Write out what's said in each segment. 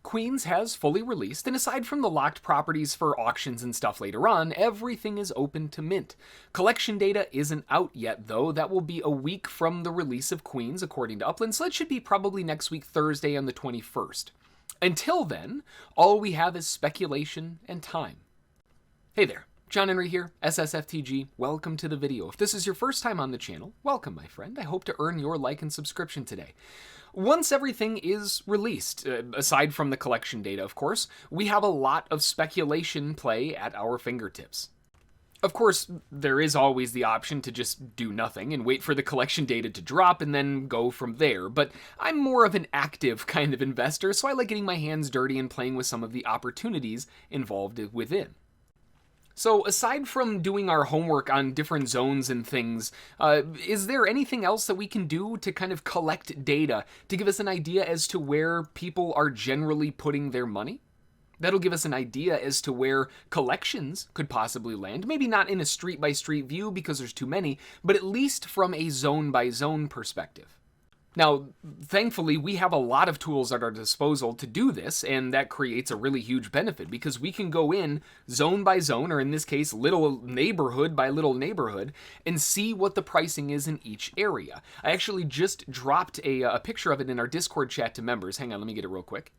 Queens has fully released, and aside from the locked properties for auctions and stuff later on, everything is open to mint. Collection data isn't out yet, though. That will be a week from the release of Queens, according to Upland, so that should be probably next week, Thursday on the 21st. Until then, all we have is speculation and time. Hey there. John Henry here, ssftg. Welcome to the video. If this is your first time on the channel, welcome, my friend. I hope to earn your like and subscription today. Once everything is released, aside from the collection data, of course, we have a lot of speculation play at our fingertips. Of course, there is always the option to just do nothing and wait for the collection data to drop and then go from there, but I'm more of an active kind of investor, so I like getting my hands dirty and playing with some of the opportunities involved within. So aside from doing our homework on different zones and things, is there anything else that we can do to kind of collect data to give us an idea as to where people are generally putting their money? That'll give us an idea as to where collections could possibly land. Maybe not in a street-by-street view because there's too many, but at least from a zone-by-zone perspective. Now, thankfully, we have a lot of tools at our disposal to do this, and that creates a really huge benefit because we can go in zone by zone, or in this case, little neighborhood by little neighborhood, and see what the pricing is in each area. I actually just dropped a picture of it in our Discord chat to members. Hang on, let me get it real quick.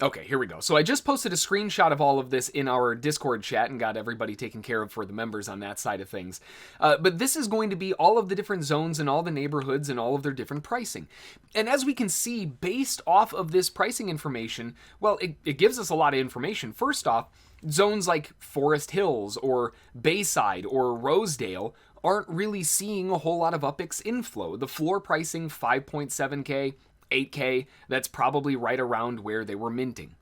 Okay, here we go. So I just posted a screenshot of all of this in our Discord chat and got everybody taken care of for the members on that side of things. But this is going to be all of the different zones and all the neighborhoods and all of their different pricing. And as we can see, based off of this pricing information, well, it gives us a lot of information. First off, zones like Forest Hills or Bayside or Rosedale aren't really seeing a whole lot of UpX inflow. The floor pricing, 5.7K, 8K, that's probably right around where they were minting.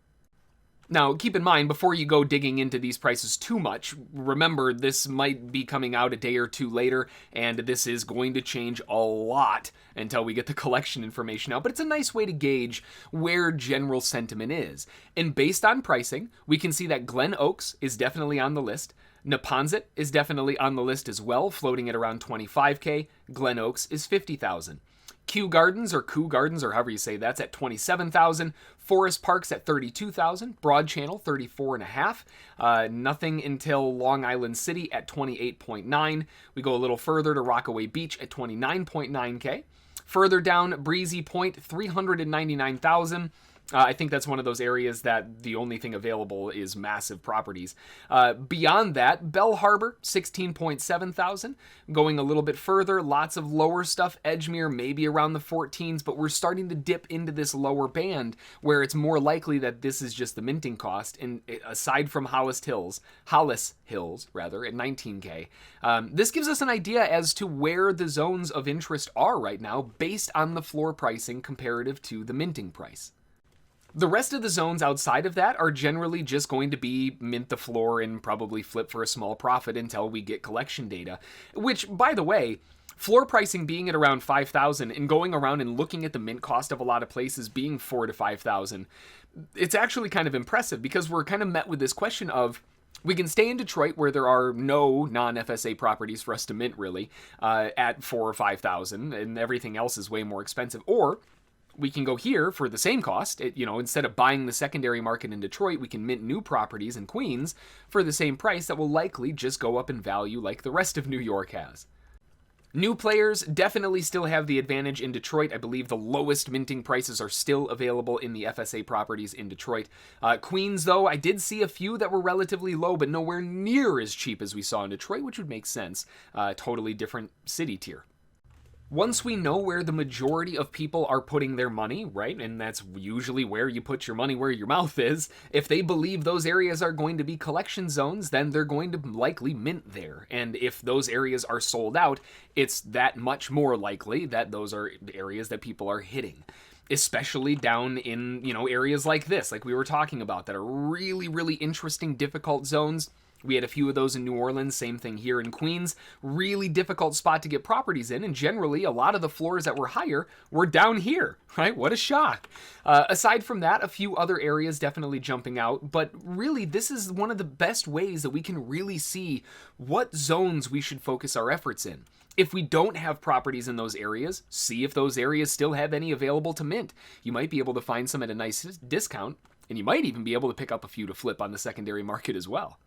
Now, keep in mind, before you go digging into these prices too much, remember this might be coming out a day or two later, and this is going to change a lot until we get the collection information out, but it's a nice way to gauge where general sentiment is. And based on pricing, we can see that Glen Oaks is definitely on the list. Neponset is definitely on the list as well, floating at around 25K. Glen Oaks is 50,000. Kew Gardens, or Kew Gardens, or however you say that's at 27,000. Forest Park's at 32,000. Broad Channel, 34.5. Nothing until Long Island City at 28.9. We go a little further to Rockaway Beach at 29.9K. Further down, Breezy Point, 399,000. I think that's one of those areas that the only thing available is massive properties. Beyond that, Bell Harbor, 16.7 thousand. Going a little bit further, lots of lower stuff. Edgemere, maybe around the 14s, but we're starting to dip into this lower band where it's more likely that this is just the minting cost. And aside from Hollis Hills, at 19K. This gives us an idea as to where the zones of interest are right now based on the floor pricing comparative to the minting price. The rest of the zones outside of that are generally just going to be mint the floor and probably flip for a small profit until we get collection data, which, by the way, floor pricing being at around 5,000 and going around and looking at the mint cost of a lot of places being 4,000 to 5,000, it's actually kind of impressive because we're kind of met with this question of, we can stay in Detroit where there are no non-FSA properties for us to mint really at 4,000 or 5,000 and everything else is way more expensive, or we can go here for the same cost. Instead of buying the secondary market in Detroit, we can mint new properties in Queens for the same price that will likely just go up in value like the rest of New York has. New players definitely still have the advantage in Detroit. I believe the lowest minting prices are still available in the FSA properties in Detroit. Queens, though, I did see a few that were relatively low, but nowhere near as cheap as we saw in Detroit, which would make sense. Totally different city tier. Once we know where the majority of people are putting their money, right, and that's usually where you put your money where your mouth is, if they believe those areas are going to be collection zones, then they're going to likely mint there. And if those areas are sold out, it's that much more likely that those are areas that people are hitting. Especially down in, areas like this, like we were talking about, that are really, really interesting, difficult zones. We had a few of those in New Orleans, same thing here in Queens. Really difficult spot to get properties in, and generally a lot of the floors that were higher were down here, right? What a shock. Aside from that, a few other areas definitely jumping out, but really this is one of the best ways that we can really see what zones we should focus our efforts in. If we don't have properties in those areas, see if those areas still have any available to mint. You might be able to find some at a nice discount And you might even be able to pick up a few to flip on the secondary market as well.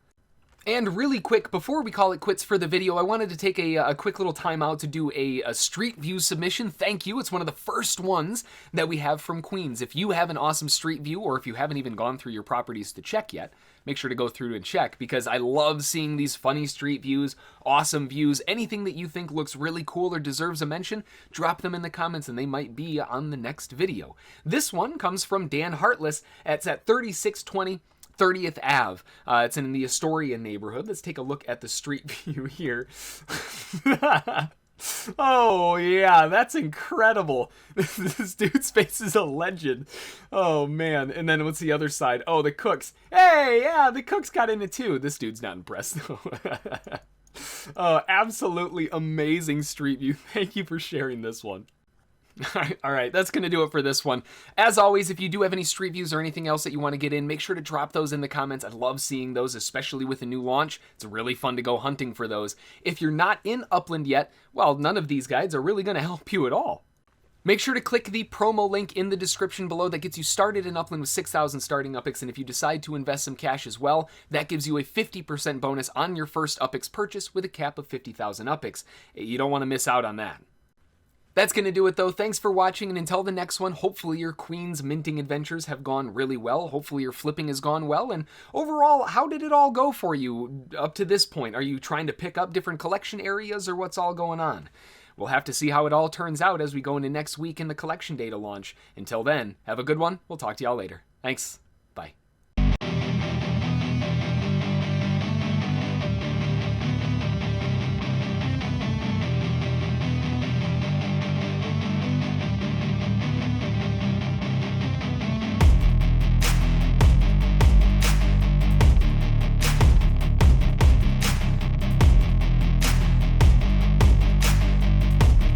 And really quick, before we call it quits for the video, I wanted to take a quick little time out to do a Streetview submission. Thank you. It's one of the first ones that we have from Queens. If you have an awesome Streetview, or if you haven't even gone through your properties to check yet, make sure to go through and check, because I love seeing these funny street views, awesome views. Anything that you think looks really cool or deserves a mention, drop them in the comments and they might be on the next video. This one comes from Dan Heartless. It's at 3620 30th Ave. It's in the Astoria neighborhood. Let's take a look at the street view here. Oh, yeah, that's incredible. This dude's face is a legend. Oh, man. And then what's the other side? Oh, the cooks. Hey, yeah, the cooks got in it too. This dude's not impressed. Oh, absolutely amazing street view. Thank you for sharing this one. All right, that's going to do it for this one. As always, if you do have any street views or anything else that you want to get in, make sure to drop those in the comments. I love seeing those, especially with a new launch. It's really fun to go hunting for those. If you're not in Upland yet, well, none of these guides are really going to help you at all. Make sure to click the promo link in the description below. That gets you started in Upland with 6,000 starting UPIX, and if you decide to invest some cash as well, that gives you a 50% bonus on your first UPIX purchase with a cap of 50,000 UPIX. You don't want to miss out on that. That's going to do it, though. Thanks for watching, and until the next one, hopefully your Queens minting adventures have gone really well. Hopefully your flipping has gone well, and overall, how did it all go for you up to this point? Are you trying to pick up different collection areas, or what's all going on? We'll have to see how it all turns out as we go into next week in the collection data launch. Until then, have a good one. We'll talk to y'all later. Thanks. Bye.